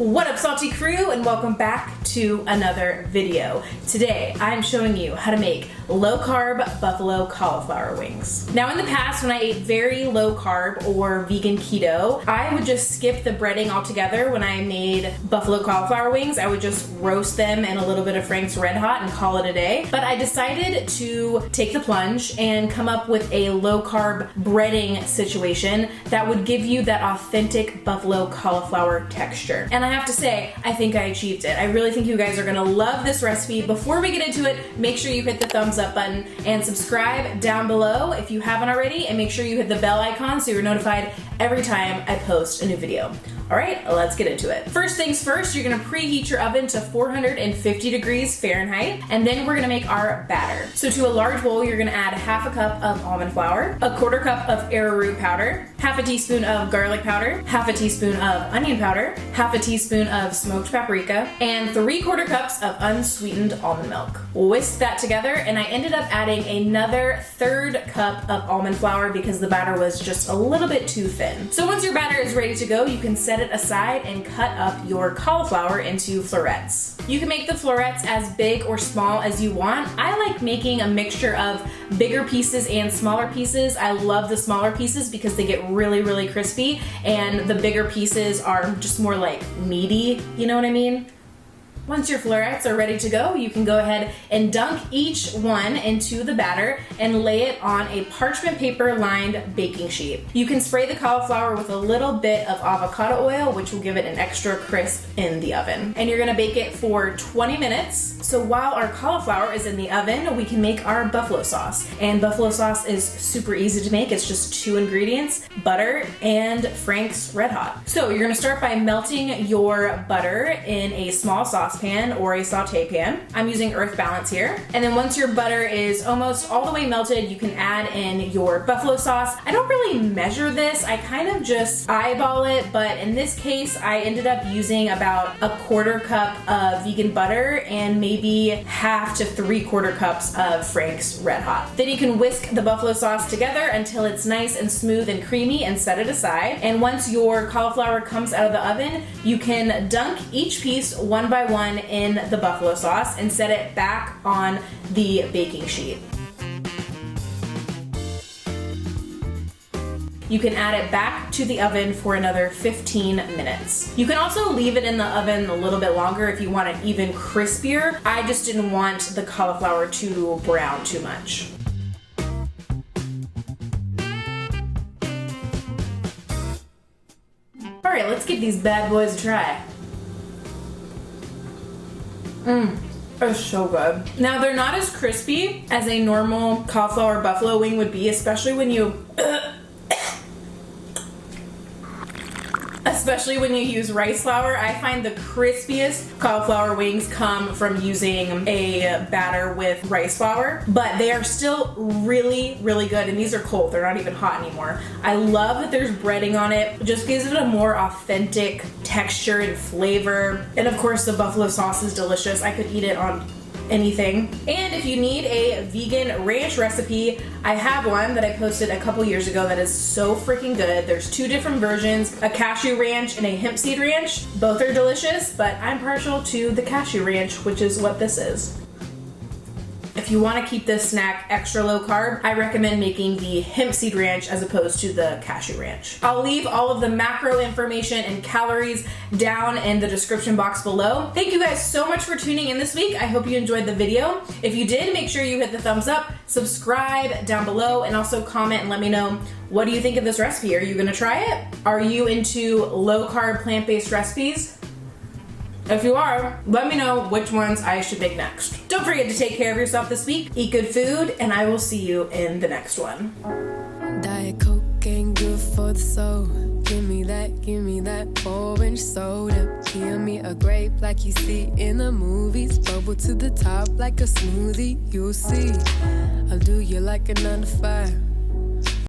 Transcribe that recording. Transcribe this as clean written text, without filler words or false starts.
What up, salty crew, and welcome back to another video. Today I'm showing you how to make low carb buffalo cauliflower wings. Now in the past, when I ate very low carb or vegan keto, I would just skip the breading altogether. When I made buffalo cauliflower wings, I would just roast them in a little bit of Frank's Red Hot and call it a day. But I decided to take the plunge and come up with a low carb breading situation that would give you that authentic buffalo cauliflower texture. And I have to say, I think I achieved it. I really think you guys are gonna love this recipe. Before we get into it, make sure you hit the thumbs up button and subscribe down below if you haven't already, and make sure you hit the bell icon so you're notified every time I post a new video. All right, let's get into it. First things first, you're gonna preheat your oven to 450 degrees Fahrenheit, and then we're gonna make our batter. So to a large bowl, you're gonna add half a cup of almond flour, a quarter cup of arrowroot powder, half a teaspoon of garlic powder, half a teaspoon of onion powder, half a teaspoon of smoked paprika, and 3/4 cups of unsweetened almond milk. Whisk that together, and I ended up adding another 1/3 cup of almond flour because the batter was just a little bit too thin. So once your batter is ready to go, you can set it aside and cut up your cauliflower into florets. You can make the florets as big or small as you want. I like making a mixture of bigger pieces and smaller pieces. I love the smaller pieces because they get really, really crispy, and the bigger pieces are just more like meaty, you know what I mean? Once your florets are ready to go, you can go ahead and dunk each one into the batter and lay it on a parchment paper lined baking sheet. You can spray the cauliflower with a little bit of avocado oil, which will give it an extra crisp in the oven. And you're gonna bake it for 20 minutes. So while our cauliflower is in the oven, we can make our buffalo sauce. And buffalo sauce is super easy to make. It's just 2 ingredients, butter and Frank's Red Hot. So you're gonna start by melting your butter in a small saucepan or a saute pan. I'm using Earth Balance here. And then once your butter is almost all the way melted, you can add in your buffalo sauce. I don't really measure this. I kind of just eyeball it, but in this case, I ended up using about a 1/4 cup of vegan butter and maybe half to 3/4 cups of Frank's Red Hot. Then you can whisk the buffalo sauce together until it's nice and smooth and creamy and set it aside. And once your cauliflower comes out of the oven, you can dunk each piece one by one in the buffalo sauce and set it back on the baking sheet. You can add it back to the oven for another 15 minutes. You can also leave it in the oven a little bit longer if you want it even crispier. I just didn't want the cauliflower to brown too much. All right, let's give these bad boys a try. It's so good. Now they're not as crispy as a normal cauliflower buffalo wing would be, especially when you use rice flour. I find the crispiest cauliflower wings come from using a batter with rice flour, but they are still really, really good. And these are cold, they're not even hot anymore. I love that there's breading on it. It just gives it a more authentic texture and flavor. And of course the buffalo sauce is delicious. I could eat it on anything. And if you need a vegan ranch recipe, I have one that I posted a couple years ago that is so freaking good. There's 2 different versions, a cashew ranch and a hemp seed ranch. Both are delicious, but I'm partial to the cashew ranch, which is what this is. If you want to keep this snack extra low carb, I recommend making the hemp seed ranch as opposed to the cashew ranch. I'll leave all of the macro information and calories down in the description box below. Thank you guys so much for tuning in this week. I hope you enjoyed the video. If you did, make sure you hit the thumbs up, subscribe down below, and also comment and let me know, what do you think of this recipe? Are you gonna try it? Are you into low carb plant-based recipes? If you are, let me know which ones I should make next. Don't forget to take care of yourself this week, eat good food, and I will see you in the next one. Diet Coke ain't good for the soul. Give me that orange soda. Give me a grape like you see in the movies. Bubble to the top like a smoothie, you'll see. I'll do you like a 9 to 5.